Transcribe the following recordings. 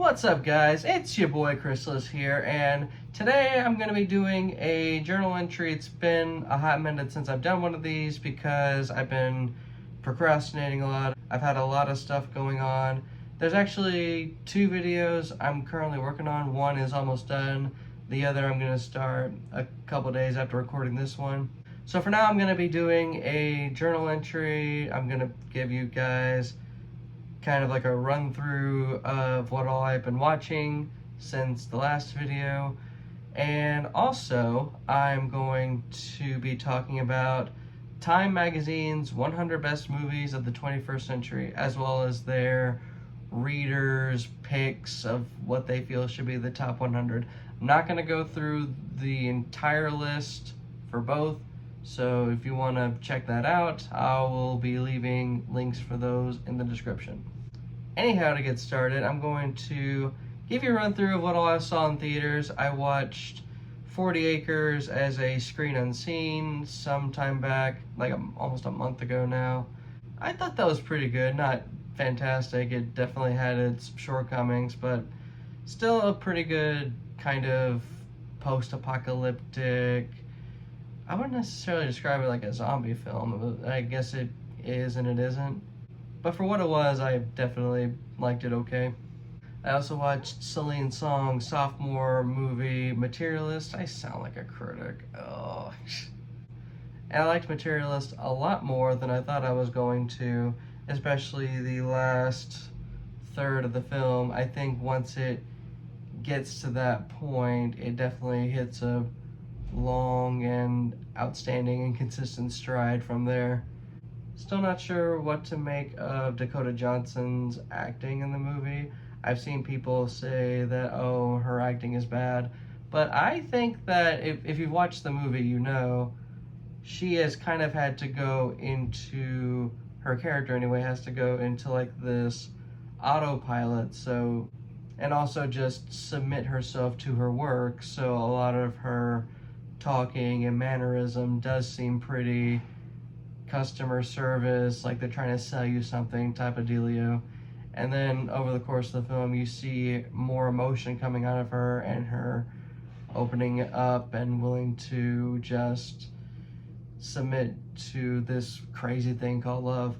What's up, guys? It's your boy Chrysalis here, and today I'm going to be doing a journal entry. It's been a hot minute since I've done one of these because I've been procrastinating a lot. I've had a lot of stuff going on. There's actually two videos I'm currently working on. One is almost done. The other I'm going to start a couple days after recording this one. So for now, I'm going to be doing a journal entry. I'm going to give you guys kind of like a run through of what all I've been watching since the last video, and also I'm going to be talking about Time Magazine's 100 best movies of the 21st century, as well as their readers' picks of what they feel should be the top 100. I'm not going to go through the entire list for both, so if you want to check that out, I will be leaving links for those in the description. Anyhow, to get started, I'm going to give you a run through of what all I saw in theaters. I watched 40 Acres as a screen unseen some time back, like almost a month ago now. I thought that was pretty good, not fantastic. It definitely had its shortcomings, but still a pretty good kind of post-apocalyptic. I wouldn't necessarily describe it like a zombie film, but I guess it is and it isn't. But for what it was, I definitely liked it okay. I also watched Celine Song's sophomore movie, Materialists. I sound like a critic. Oh. And I liked Materialists a lot more than I thought I was going to, especially the last third of the film. I think once it gets to that point, it definitely hits a long and outstanding and consistent stride from there. Still not sure what to make of Dakota Johnson's acting in the movie. I've seen people say that, oh, her acting is bad. But I think that if you've watched the movie, you know, she has kind of had to go into, her character anyway, has to go into like this autopilot, so, and also just submit herself to her work. So a lot of her talking and mannerism does seem pretty customer service, like they're trying to sell you something type of dealio. And then over the course of the film, you see more emotion coming out of her and her opening up and willing to just submit to this crazy thing called love.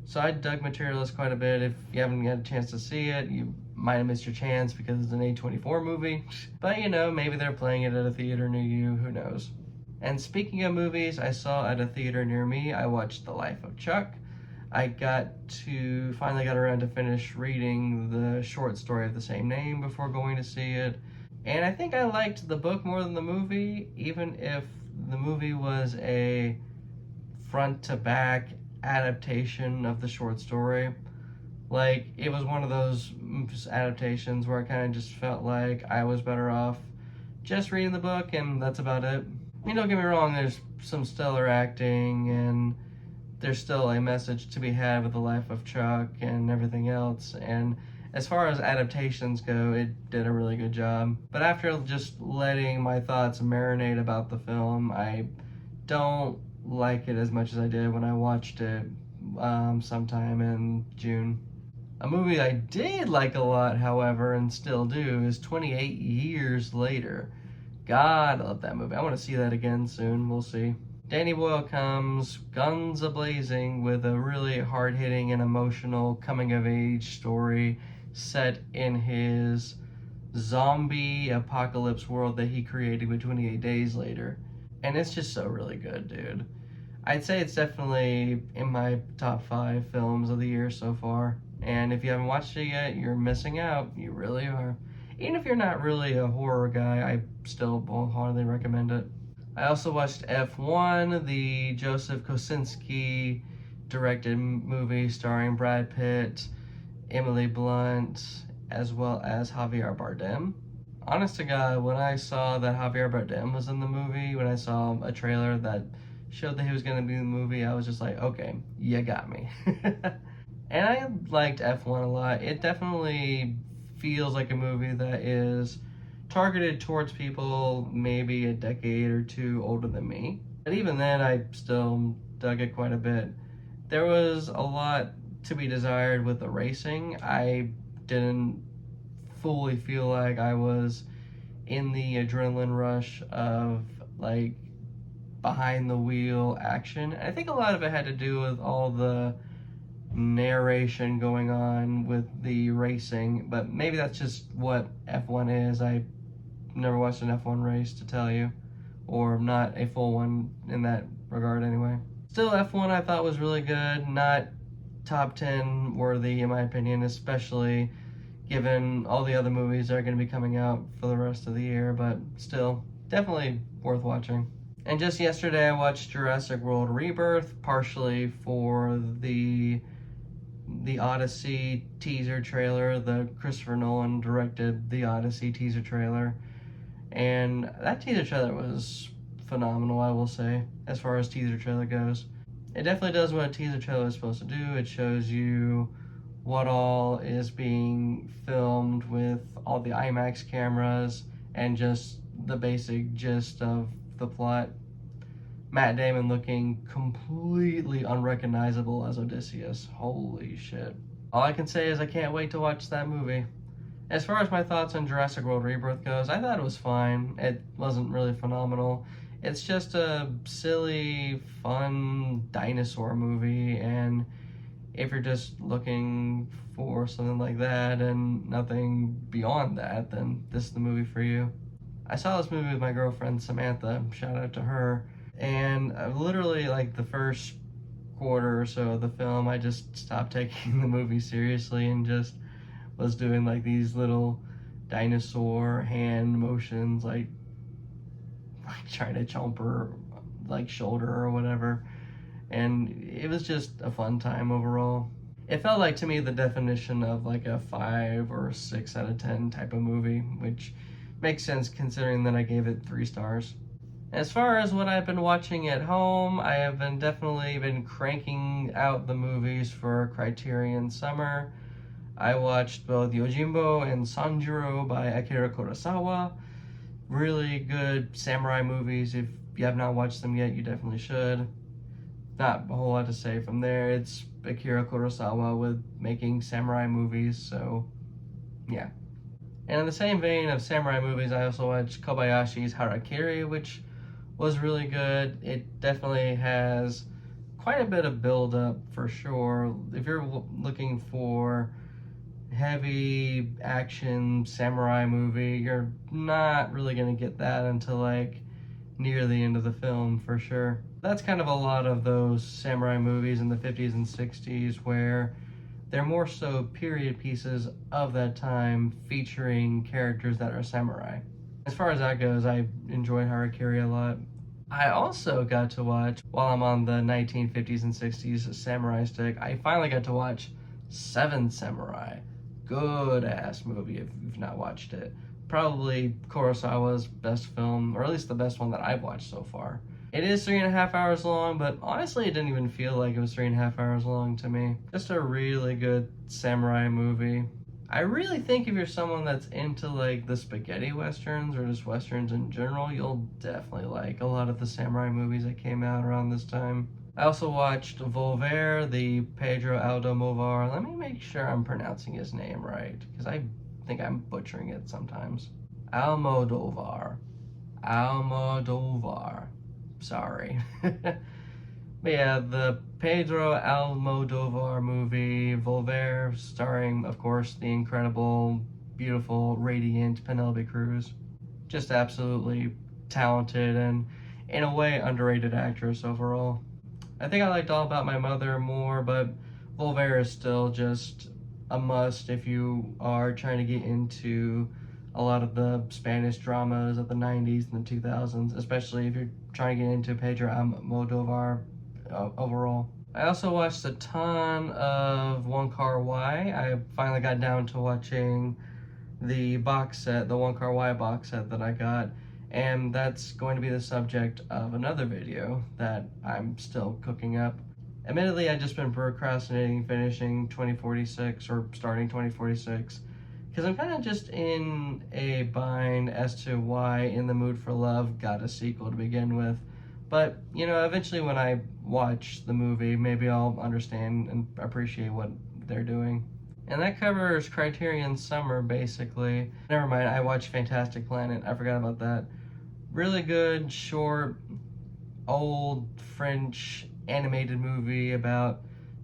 So I dug Materialist quite a bit. If you haven't had a chance to see it, you might have missed your chance because it's an A24 movie. But you know, maybe they're playing it at a theater near you, who knows. And speaking of movies I saw at a theater near me, I watched The Life of Chuck. I finally got around to finish reading the short story of the same name before going to see it. And I think I liked the book more than the movie, even if the movie was a front-to-back adaptation of the short story. Like, it was one of those adaptations where I kind of just felt like I was better off just reading the book, and that's about it. I mean, don't get me wrong, there's some stellar acting, and there's still a message to be had with The Life of Chuck and everything else, and as far as adaptations go, it did a really good job. But after just letting my thoughts marinate about the film, I don't like it as much as I did when I watched it sometime in June. A movie I did like a lot, however, and still do, is 28 Years Later. God, I love that movie. I want to see that again soon. We'll see. Danny Boyle comes guns a-blazing with a really hard-hitting and emotional coming-of-age story set in his zombie apocalypse world that he created with 28 Days Later. And it's just so really good, dude. I'd say it's definitely in my top 5 films of the year so far. And if you haven't watched it yet, you're missing out. You really are. Even if you're not really a horror guy, I still wholeheartedly recommend it. I also watched F1, the Joseph Kosinski directed movie starring Brad Pitt, Emily Blunt, as well as Javier Bardem. Honest to God, when I saw that Javier Bardem was in the movie, when I saw a trailer that showed that he was going to be in the movie, I was just like, okay, you got me. And I liked F1 a lot. It definitely feels like a movie that is targeted towards people maybe a decade or two older than me. But even then, I still dug it quite a bit. There was a lot to be desired with the racing. I didn't fully feel like I was in the adrenaline rush of like behind the wheel action. I think a lot of it had to do with all the narration going on with the racing, but maybe that's just what F1 is. I never watched an F1 race to tell you, or not a full one in that regard anyway. Still, F1 I thought was really good, not top 10 worthy in my opinion, especially given all the other movies that are going to be coming out for the rest of the year, but still, definitely worth watching. And just yesterday I watched Jurassic World Rebirth, partially for the Odyssey teaser trailer. The Christopher Nolan directed the Odyssey teaser trailer, and that teaser trailer was phenomenal, I will say, as far as teaser trailer goes. It definitely does what a teaser trailer is supposed to do. It shows you what all is being filmed with all the IMAX cameras and just the basic gist of the plot. Matt Damon looking completely unrecognizable as Odysseus. Holy shit. All I can say is I can't wait to watch that movie. As far as my thoughts on Jurassic World Rebirth goes, I thought it was fine. It wasn't really phenomenal. It's just a silly, fun dinosaur movie, and if you're just looking for something like that and nothing beyond that, then this is the movie for you. I saw this movie with my girlfriend Samantha, shout out to her, and literally like the first quarter or so of the film, I just stopped taking the movie seriously and just was doing like these little dinosaur hand motions, like trying to chomp her like shoulder or whatever, and it was just a fun time overall. It felt like to me the definition of like a 5 or 6 out of 10 type of movie, which makes sense considering that I gave it 3 stars. As far as what I've been watching at home, I have definitely been cranking out the movies for Criterion Summer. I watched both Yojimbo and Sanjuro by Akira Kurosawa. Really good samurai movies. If you have not watched them yet, you definitely should. Not a whole lot to say from there. It's Akira Kurosawa with making samurai movies, so yeah. And in the same vein of samurai movies, I also watched Kobayashi's Harakiri, which was really good. It definitely has quite a bit of build-up for sure. If you're looking for heavy action samurai movie, you're not really gonna get that until like near the end of the film for sure. That's kind of a lot of those samurai movies in the 50s and 60s where they're more so period pieces of that time featuring characters that are samurai. As far as that goes, I enjoyed Harakiri a lot. I also got to watch, while I'm on the 1950s and 60s samurai stick, I finally got to watch Seven Samurai. Good ass movie if you've not watched it. Probably Kurosawa's best film, or at least the best one that I've watched so far. It is 3.5 hours long, but honestly it didn't even feel like it was 3.5 hours long to me. Just a really good samurai movie. I really think if you're someone that's into like the spaghetti westerns or just westerns in general, you'll definitely like a lot of the samurai movies that came out around this time. I also watched Volver, the Pedro Almodovar. Let me make sure I'm pronouncing his name right, because I think I'm butchering it sometimes. Almodovar. Almodovar. Sorry. But yeah, the Pedro Almodovar movie, Volver, starring, of course, the incredible, beautiful, radiant Penelope Cruz. Just absolutely talented and, in a way, underrated actress overall. I think I liked All About My Mother more, but Volver is still just a must if you are trying to get into a lot of the Spanish dramas of the 90s and the 2000s, especially if you're trying to get into Pedro Almodovar overall. I also watched a ton of Wong Kar-wai. I finally got down to watching the box set, the Wong Kar-wai box set that I got, and that's going to be the subject of another video that I'm still cooking up. Admittedly, I've just been procrastinating finishing 2046 or starting 2046 because I'm kind of just in a bind as to why In the Mood for Love got a sequel to begin with. But, you know, eventually when I watch the movie, maybe I'll understand and appreciate what they're doing. And that covers Criterion Summer, basically. Never mind, I watched Fantastic Planet. I forgot about that. Really good, short, old French animated movie about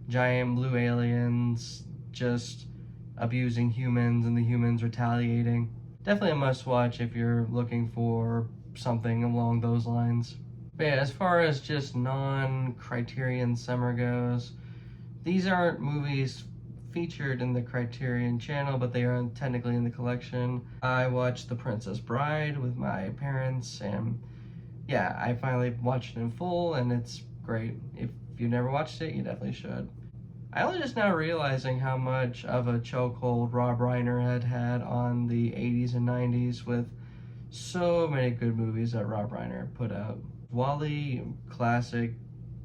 giant blue aliens just abusing humans and the humans retaliating. Definitely a must watch if you're looking for something along those lines. But yeah, as far as just non-Criterion Summer goes, these aren't movies featured in the Criterion channel, but they are technically in the collection. I watched The Princess Bride with my parents, and yeah, I finally watched it in full, and it's great. If you've never watched it, you definitely should. I only just now realizing how much of a chokehold Rob Reiner had on the 80s and 90s with so many good movies that Rob Reiner put out. Wall-E, classic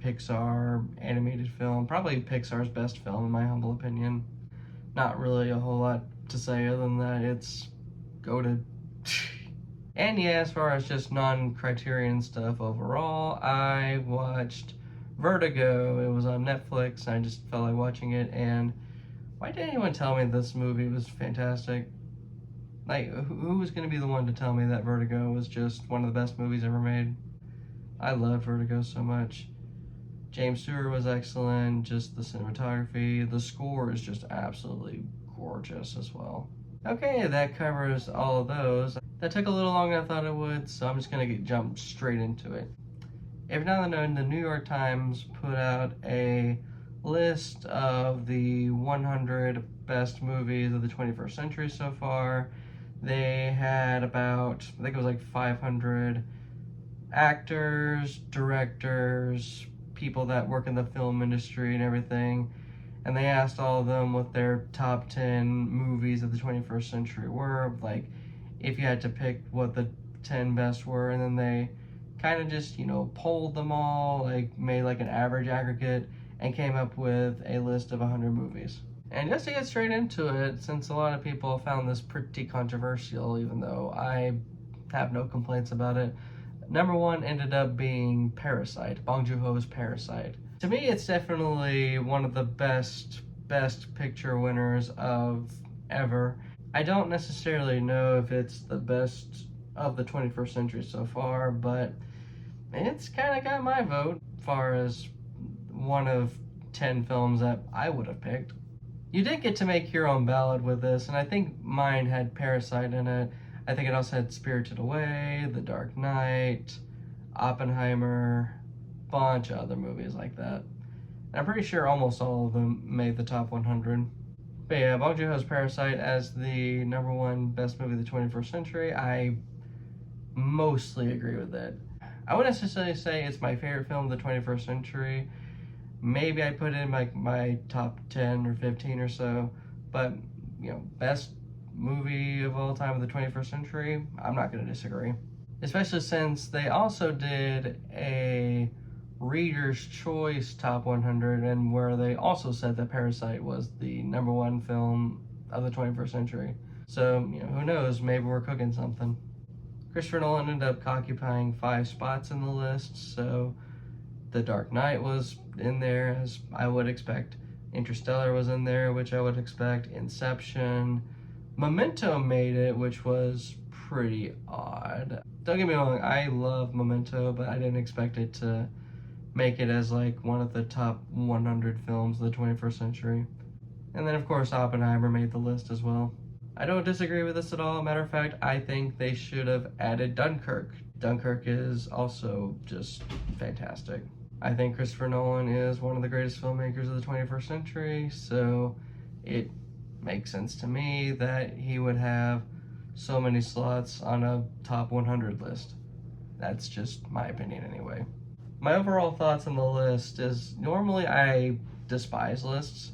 Pixar animated film, probably Pixar's best film in my humble opinion. Not really a whole lot to say other than that it's goated. And yeah, as far as just non-Criterion stuff overall, I watched Vertigo. It was on Netflix. I just felt like watching it, and why didn't anyone tell me this movie was fantastic? Like, who was going to be the one to tell me that Vertigo was just one of the best movies ever made? I love Vertigo so much. James Stewart was excellent, just the cinematography. The score is just absolutely gorgeous as well. Okay, that covers all of those. That took a little longer than I thought it would, so I'm just going to jump straight into it. Every now and then, the New York Times put out a list of the 100 best movies of the 21st century so far. They had about, I think it was like 500 actors, directors, people that work in the film industry and everything. And they asked all of them what their top 10 movies of the 21st century were, like if you had to pick what the 10 best were, and then they kind of just, polled them all, like made like an average aggregate, and came up with a list of 100 movies. And just to get straight into it, since a lot of people found this pretty controversial, even though I have no complaints about it, number one ended up being Parasite, Bong Joon-ho's Parasite. To me, it's definitely one of the best picture winners of ever. I don't necessarily know if it's the best of the 21st century so far, but it's kind of got my vote as far as one of 10 films that I would have picked. You did get to make your own ballot with this, and I think mine had Parasite in it. I think it also had Spirited Away, The Dark Knight, Oppenheimer, bunch of other movies like that. And I'm pretty sure almost all of them made the top 100. But yeah, Bong Joon-ho's Parasite as the number one best movie of the 21st century, I mostly agree with it. I wouldn't necessarily say it's my favorite film of the 21st century. Maybe I put it in like my top 10 or 15 or so, but best movie of all time of the 21st century, I'm not going to disagree. Especially since they also did a Reader's Choice Top 100, and where they also said that Parasite was the number one film of the 21st century. So, who knows, maybe we're cooking something. Christopher Nolan ended up occupying 5 spots in the list, so The Dark Knight was in there, as I would expect. Interstellar was in there, which I would expect. Inception. Memento made it, which was pretty odd. Don't get me wrong, I love Memento, but I didn't expect it to make it as like one of the top 100 films of the 21st century. And then of course Oppenheimer made the list as well. I don't disagree with this at all. Matter of fact, I think they should have added Dunkirk. Dunkirk is also just fantastic. I think Christopher Nolan is one of the greatest filmmakers of the 21st century, so it makes sense to me that he would have so many slots on a top 100 list. That's just my opinion anyway. My overall thoughts on the list is, normally I despise lists.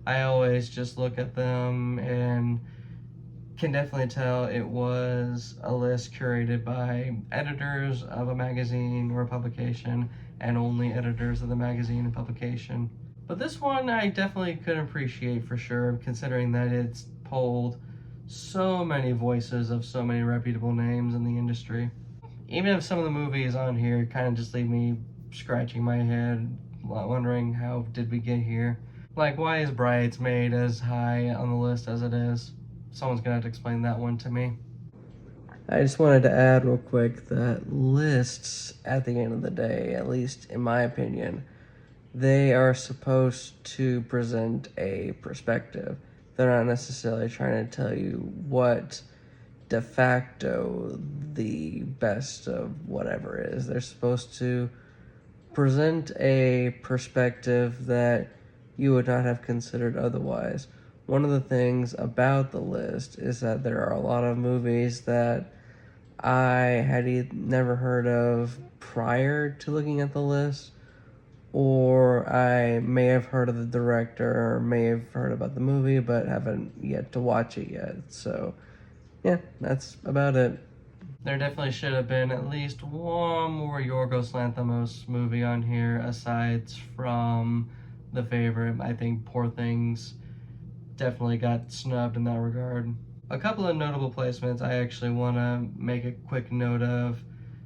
I always just look at them and can definitely tell it was a list curated by editors of a magazine or a publication, and only editors of the magazine and publication. But this one I definitely could appreciate for sure, considering that it's polled so many voices of so many reputable names in the industry. Even if some of the movies on here kind of just leave me scratching my head, wondering how did we get here. Like, why is Bridesmaid as high on the list as it is? Someone's gonna have to explain that one to me. I just wanted to add real quick that lists, at the end of the day, at least in my opinion, they are supposed to present a perspective. They're not necessarily trying to tell you what de facto the best of whatever is. They're supposed to present a perspective that you would not have considered otherwise. One of the things about the list is that there are a lot of movies that I had never heard of prior to looking at the list, or I may have heard of the director or may have heard about the movie but haven't yet to watch it yet. So, yeah, that's about it. There definitely should have been at least one more Yorgos Lanthimos movie on here aside from The Favorite. I think Poor Things definitely got snubbed in that regard. A couple of notable placements I actually want to make a quick note of,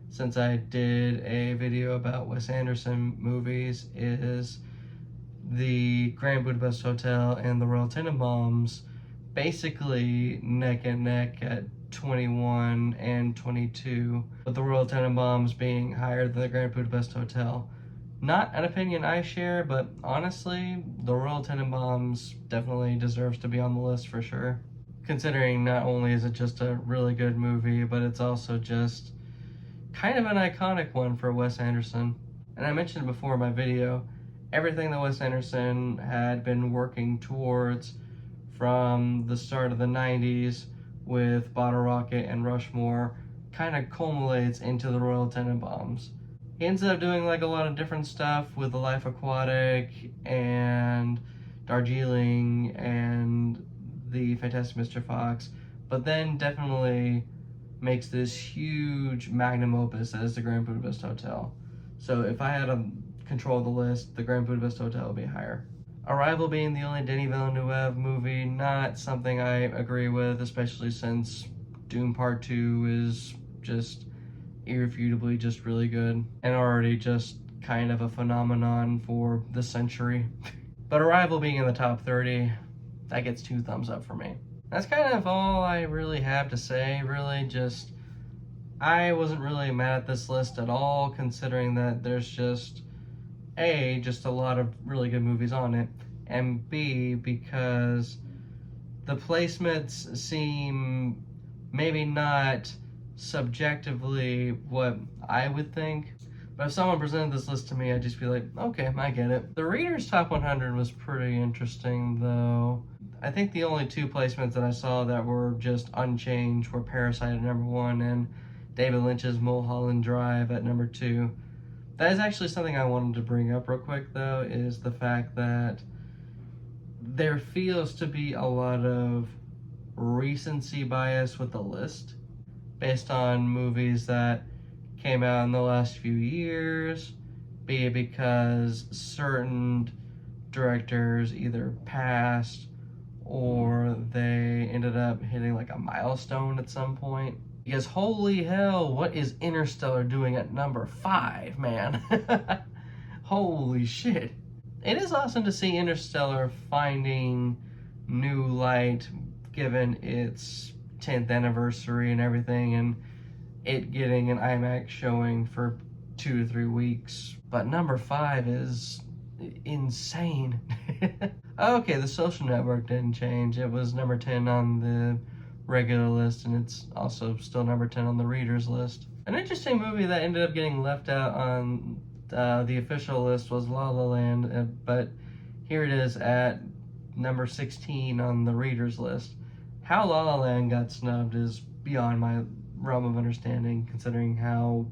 since I did a video about Wes Anderson movies, is the Grand Budapest Hotel and the Royal Tenenbaums basically neck and neck at 21 and 22, with the Royal Tenenbaums being higher than the Grand Budapest Hotel. Not an opinion I share, but honestly, the Royal Tenenbaums definitely deserves to be on the list for sure. Considering not only is it just a really good movie, but it's also just kind of an iconic one for Wes Anderson. And I mentioned before in my video, everything that Wes Anderson had been working towards from the start of the 90s with Bottle Rocket and Rushmore kind of culminates into the Royal Tenenbaums. He ends up doing like a lot of different stuff with The Life Aquatic and Darjeeling and The Fantastic Mr. Fox, but then definitely makes this huge magnum opus as the Grand Budapest Hotel. So if I had to control the list, the Grand Budapest Hotel would be higher. Arrival being the only Denis Villeneuve movie, not something I agree with, especially since Dune Part 2 is just irrefutably just really good and already just kind of a phenomenon for the century. But Arrival being in the top 30, that gets 2 thumbs up for me. That's kind of all I really have to say, really. Just, I wasn't really mad at this list at all, considering that there's just A, just a lot of really good movies on it, and B, because the placements seem maybe not subjectively what I would think, but if someone presented this list to me, I'd just be like, okay, I get it. The Reader's Top 100 was pretty interesting, though. I think the only 2 placements that I saw that were just unchanged were Parasite at number 1 and David Lynch's Mulholland Drive at number 2. That is actually something I wanted to bring up real quick, though, is the fact that there feels to be a lot of recency bias with the list based on movies that came out in the last few years, be it because certain directors either passed or they ended up hitting like a milestone at some point. Because holy hell, what is Interstellar doing at number 5, man? Holy shit. It is awesome to see Interstellar finding new light given its 10th anniversary and everything, and it getting an IMAX showing for 2 to 3 weeks. But number 5 is insane. Okay, The Social Network didn't change. It was number 10 on the regular list, and it's also still number 10 on the readers list. An interesting movie that ended up getting left out on the official list was La La Land, but here it is at number 16 on the readers list. How La La Land got snubbed is beyond my realm of understanding, considering how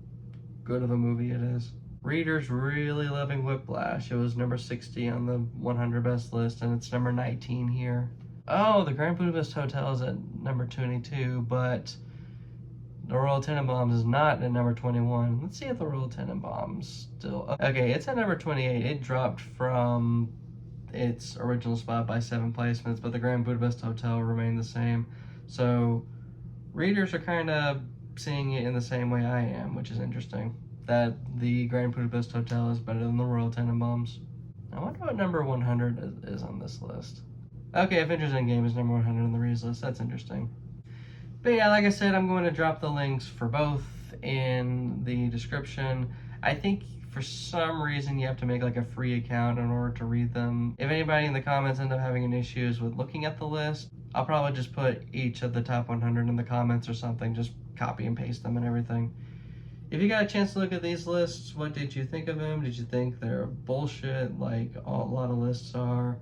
good of a movie it is. Readers really loving Whiplash. It was number 60 on the 100 best list, and it's number 19 here. Oh, the Grand Budapest Hotel is at number 22, but the Royal Tenenbaums is not at number 21. Let's see if the Royal Tenenbaums still... Okay, it's at number 28. It dropped from its original spot by 7 placements, but the Grand Budapest Hotel remained the same. So, readers are kind of seeing it in the same way I am, which is interesting. That the Grand Budapest Hotel is better than the Royal Tenenbaums. I wonder what number 100 is on this list. Okay, Avengers Endgame is number 100 on the Reads list. That's interesting. But yeah, like I said, I'm going to drop the links for both in the description. I think for some reason you have to make like a free account in order to read them. If anybody in the comments end up having any issues with looking at the list, I'll probably just put each of the top 100 in the comments or something, just copy and paste them and everything. If you got a chance to look at these lists, what did you think of them? Did you think they're bullshit like a lot of lists are?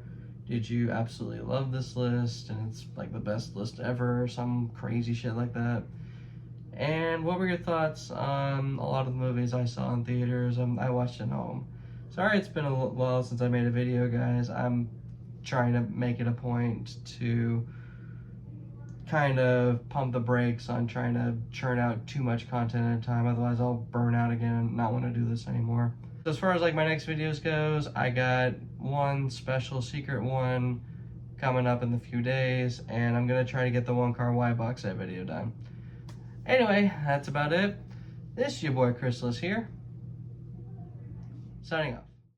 Did you absolutely love this list and it's like the best list ever or some crazy shit like that? And what were your thoughts on a lot of the movies I saw in theaters? I watched at home. Sorry it's been a while since I made a video, guys. I'm trying to make it a point to kind of pump the brakes on trying to churn out too much content at a time, otherwise I'll burn out again and not want to do this anymore. So as far as like my next videos goes, I got one special secret one coming up in a few days, and I'm gonna try to get the one car Y box set video done. Anyway, that's about it. This is your boy Chrysalis here, signing off.